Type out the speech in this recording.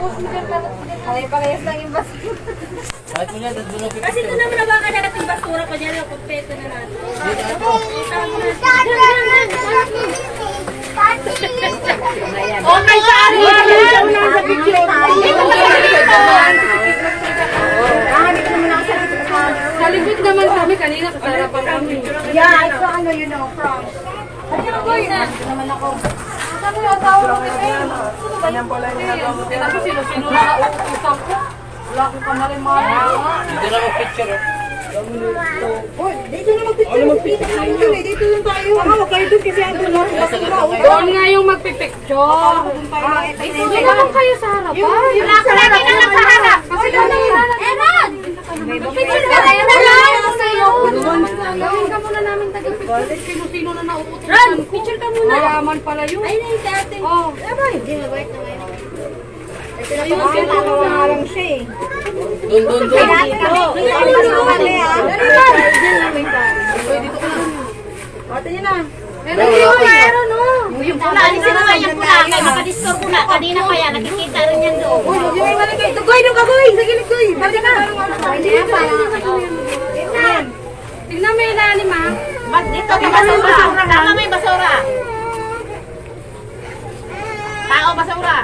Parehas lang yung basura. Kasi ito naman na baka natin basura pa dyan. Kompleto na natin. Okay, saan mo yan? Sa likod naman kami kanina, kasarapan kami. Yeah, ito ano yun o, from. Naman ako. Saan mo tawag ko kayo? Ganyan pala yung nagawa mo. Tapos sino na usap ko? Wala ko pa na rin mga. Dito na mag-picture. Uy, dito na mag-picture. Dito lang tayo. Huwag kayo doon kasi ando na. Doon nga yung magpipicture. Dito naman kayo sa harapan. Wala ka lang lang sa harap. Kasi doon na yung Eman! Picture ka tayo na lang! gawin ka muna namin taga-picture. Sino-sino na nauutot. Ron, picture ka muna. Mayaman pala yun. Ay, na yung dati. Oh. Hindi na wait na ngayon. Nakawa lang siya eh. Doon. Pati niya na. Meron o. Yung pula, alisin mo nga yung pula. Kaya makadistor pula. Kanina pa yan, nakikita rin yan doon. Yung malagay. Goy, doon ka, Goy. Sa gilid, Goy. Balik ka. Tignan mo yung ilalim, ha? Dito, may basura. Tama may basura. Tao, basura.